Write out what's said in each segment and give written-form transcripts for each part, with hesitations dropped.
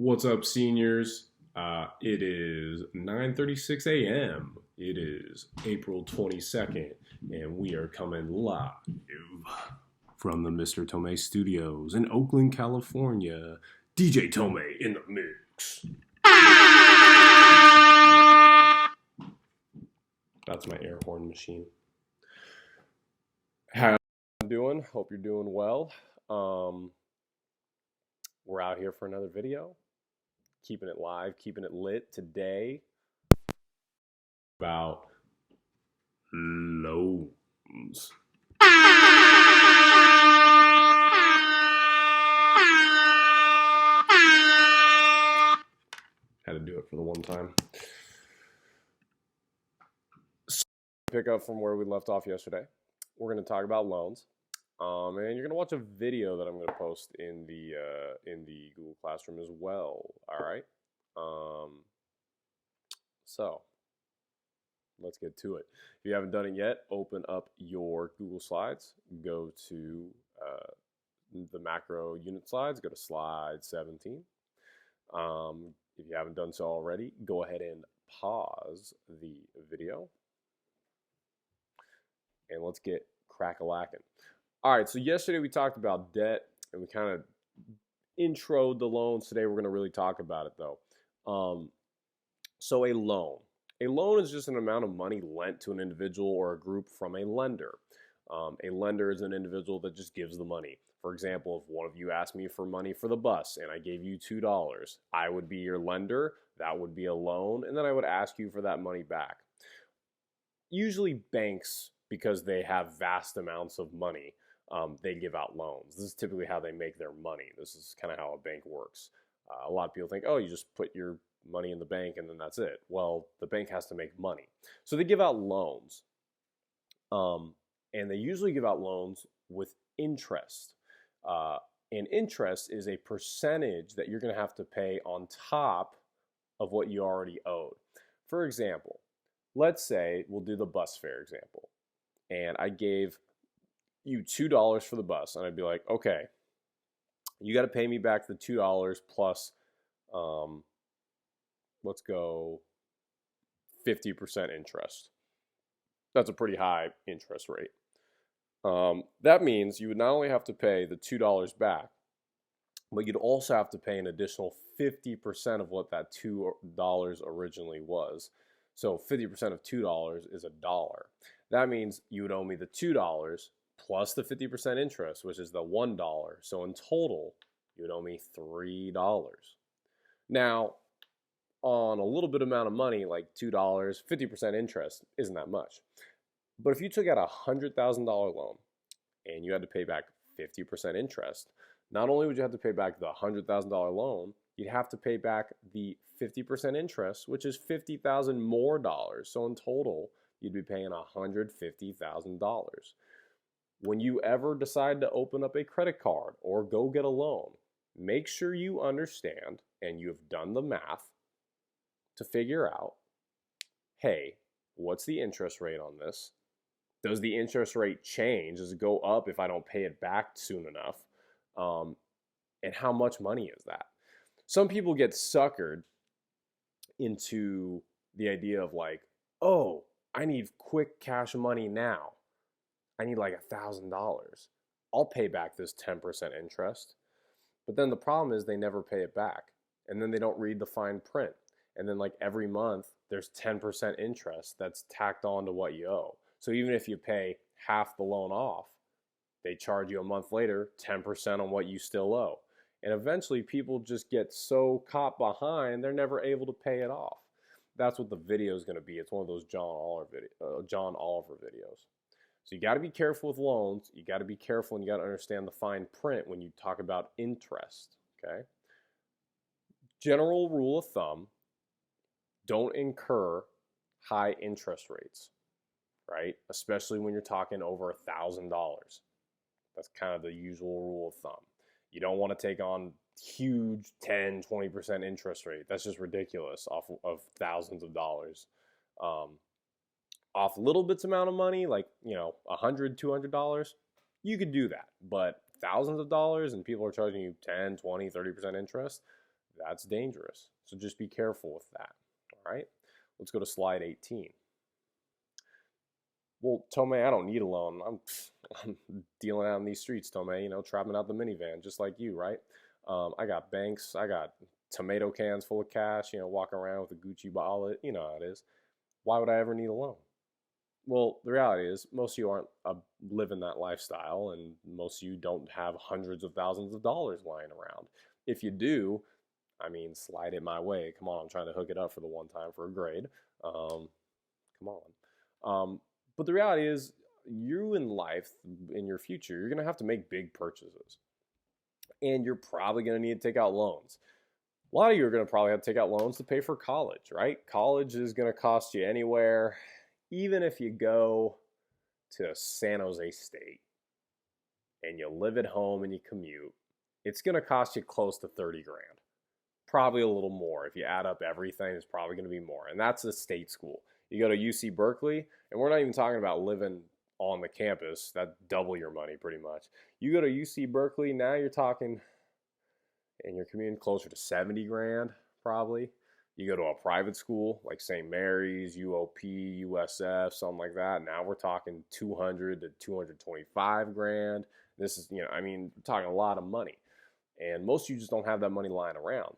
What's up, seniors? It is 9:36 a.m. It is April 22nd, and we are coming live from the Mr. Tomei Studios in Oakland, California. DJ Tomei in the mix. That's my air horn machine. How you doing? Hope you're doing well. We're out here for another video. Keeping it live, keeping it lit today about loans. Had to do it for the one time. So, pick up from where we left off yesterday. We're going to talk about loans. And you're going to watch a video that I'm going to post in the Google Classroom as well. All right. So let's get to it. If you haven't done it yet, open up your Google Slides. Go to the macro unit slides. Go to slide 17. If you haven't done so already, go ahead and pause the video. And let's get crack-a-lacking. All right, so yesterday we talked about debt, and we kind of introed the loans. Today we're going to really talk about it, though. So a loan. A loan is just an amount of money lent to an individual or a group from a lender. A lender is an individual that just gives the money. For example, if one of you asked me for money for the bus and I gave you $2, I would be your lender. That would be a loan, and then I would ask you for that money back. Usually banks, because they have vast amounts of money, they give out loans. This is typically how they make their money. This is kind of how a bank works. A lot of people think, oh, you just put your money in the bank and then that's it. Well, the bank has to make money. So they give out loans. And they usually give out loans with interest. And interest is a percentage that you're going to have to pay on top of what you already owed. For example, let's say we'll do the bus fare example. And I gave you $2 for the bus, and I'd be like, okay, you got to pay me back the $2 plus, let's go 50% interest. That's a pretty high interest rate. That means you would not only have to pay the $2 back, but you'd also have to pay an additional 50% of what that $2 originally was. So 50% of $2 is $1. That means you would owe me the $2 plus the 50% interest, which is the $1. So in total, you would owe me $3. Now, on a little bit amount of money, like $2, 50% interest isn't that much. But if you took out a $100,000 loan and you had to pay back 50% interest, not only would you have to pay back the $100,000 loan, you'd have to pay back the 50% interest, which is $50,000 more dollars. So in total, you'd be paying $150,000. When you ever decide to open up a credit card or go get a loan, make sure you understand and you have done the math to figure out, hey, what's the interest rate on this? Does the interest rate change? Does it go up if I don't pay it back soon enough? And how much money is that? Some people get suckered into the idea of like, oh, I need quick cash money now. I need like $1,000. I'll pay back this 10% interest. But then the problem is they never pay it back. And then they don't read the fine print. And then like every month, there's 10% interest that's tacked on to what you owe. So even if you pay half the loan off, they charge you a month later 10% on what you still owe. And eventually people just get so caught behind, they're never able to pay it off. That's what the video is going to be. It's one of those John Oliver videos. So you got to be careful with loans. You got to be careful and you got to understand the fine print when you talk about interest. Okay. General rule of thumb, don't incur high interest rates, right? Especially when you're talking over $1,000. That's kind of the usual rule of thumb. You don't want to take on huge 10, 20% interest rate. That's just ridiculous off of thousands of dollars. Off little bits amount of money, like, $100, $200, you could do that. But thousands of dollars and people are charging you 10, 20, 30% interest, That's dangerous. So just be careful with that. All right. Let's go to slide 18. Well, Tomei, I don't need a loan. I'm dealing out in these streets, Tomei, traveling out the minivan, just like you, right? I got banks. I got tomato cans full of cash, walking around with a Gucci wallet. You know how it is. Why would I ever need a loan? Well, the reality is most of you aren't living that lifestyle, and most of you don't have hundreds of thousands of dollars lying around. If you do, I mean, slide it my way. Come on, I'm trying to hook it up for the one time for a grade. Come on. But the reality is, you in life, in your future, you're going to have to make big purchases. And you're probably going to need to take out loans. A lot of you are going to probably have to take out loans to pay for college, right? College is going to cost you anywhere, even if you go to San Jose State and you live at home and you commute, it's going to cost you close to 30 grand. Probably a little more. If you add up everything, it's probably going to be more. And that's a state school. You go to UC Berkeley, and we're not even talking about living on the campus. That double your money pretty much. You go to UC Berkeley, now you're talking, and you're commuting closer to 70 grand probably. You go to a private school like St. Mary's, UOP, USF, something like that. Now we're talking 200 to 225 grand. This is, we're talking a lot of money. And most of you just don't have that money lying around.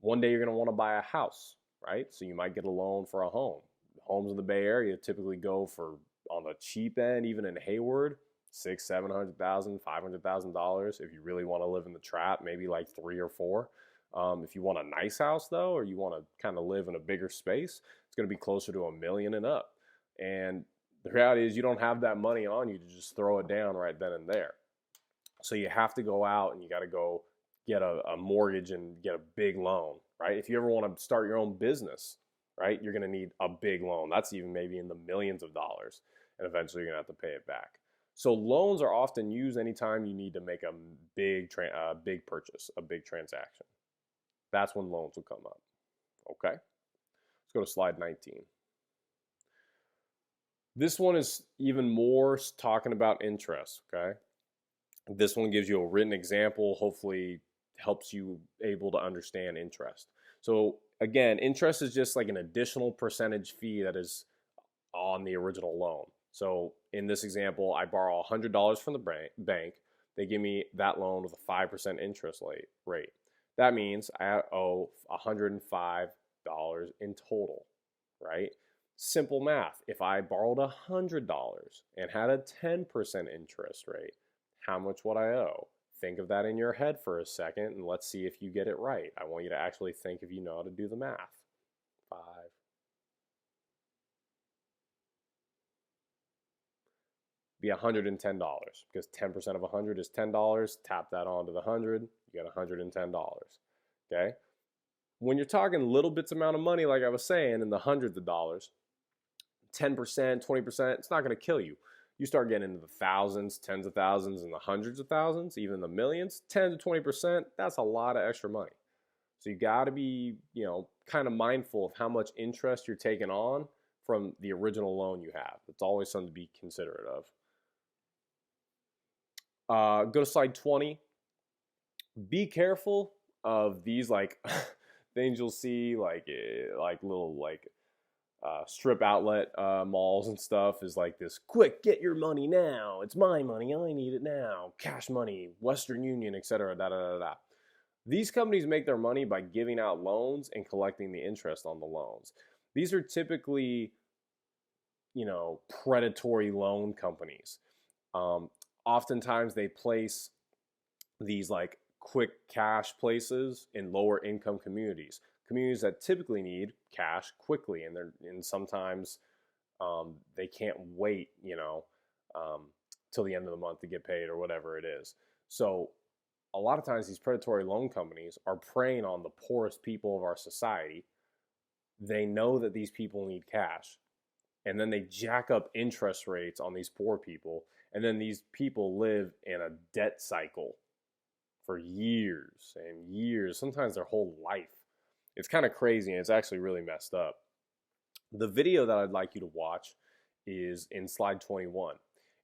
One day you're going to want to buy a house, right? So you might get a loan for a home. Homes in the Bay Area typically go for, on the cheap end, even in Hayward, $600,000, $700,000, $500,000. If you really want to live in the trap, maybe like 3 or 4. If you want a nice house though, or you want to kind of live in a bigger space, it's going to be closer to $1 million and up. And the reality is, you don't have that money on you to just throw it down right then and there. So you have to go out and you got to go get a mortgage and get a big loan, right? If you ever want to start your own business, right, you're going to need a big loan. That's even maybe in the millions of dollars, and eventually you're going to have to pay it back. So loans are often used anytime you need to make a big purchase, a big transaction. That's when loans will come up. Okay, let's go to slide 19. This one is even more talking about interest. Okay, this one gives you a written example, hopefully helps you able to understand interest. So again, interest is just like an additional percentage fee that is on the original loan. So in this example, I borrow $100 from the bank. They give me that loan with a 5% interest rate. That means I owe $105 in total, right? Simple math. If I borrowed $100 and had a 10% interest rate, how much would I owe? Think of that in your head for a second, and let's see if you get it right. I want you to actually think if you know how to do the math. 5. Be $110 because 10% of 100 is $10. Tap that onto the 100, you got $110. Okay? When you're talking little bits amount of money, like I was saying, in the hundreds of dollars, 10%, 20%, it's not going to kill you. You start getting into the thousands, tens of thousands, and the hundreds of thousands, even the millions, 10 to 20%, that's a lot of extra money. So you got to be, kind of mindful of how much interest you're taking on from the original loan you have. It's always something to be considerate of. Go to slide 20. Be careful of these things you'll see like little strip outlet malls and stuff is like this quick get your money now, it's my money, I need it now, cash money, Western Union, etc. These companies make their money by giving out loans and collecting the interest on the loans. These are typically predatory loan companies. Oftentimes they place these quick cash places in lower income communities that typically need cash quickly, and sometimes they can't wait till the end of the month to get paid or whatever it is. So a lot of times these predatory loan companies are preying on the poorest people of our society. They know that these people need cash, and then they jack up interest rates on these poor people, and then these people live in a debt cycle for years and years, sometimes their whole life. It's kind of crazy, and it's actually really messed up. The video that I'd like you to watch is in slide 21.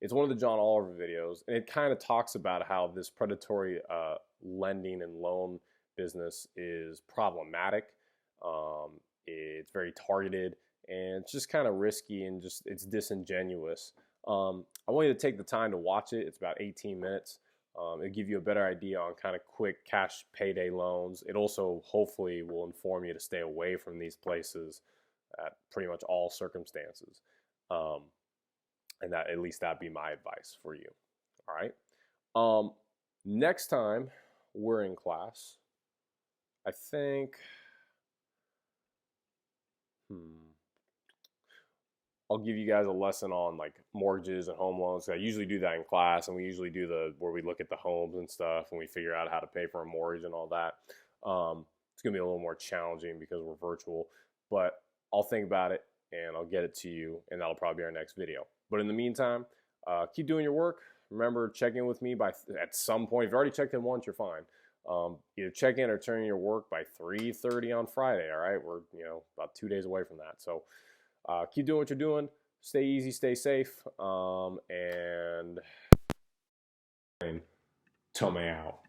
It's one of the John Oliver videos, and it kind of talks about how this predatory lending and loan business is problematic. It's very targeted, and it's just kind of risky, and just it's disingenuous. I want you to take the time to watch it. It's about 18 minutes. It'll give you a better idea on kind of quick cash payday loans. It also hopefully will inform you to stay away from these places at pretty much all circumstances. And that, at least that'd be my advice for you. All right. Next time we're in class, I think, I'll give you guys a lesson on like mortgages and home loans. I usually do that in class, and we usually do where we look at the homes and stuff, and we figure out how to pay for a mortgage and all that. It's gonna be a little more challenging because we're virtual, but I'll think about it and I'll get it to you, and that'll probably be our next video. But in the meantime, keep doing your work. Remember, check in with me at some point. If you've already checked in once, you're fine. Either check in or turn in your work by 3:30 on Friday. All right, we're about 2 days away from that. So keep doing what you're doing. Stay easy, stay safe, and Tome out.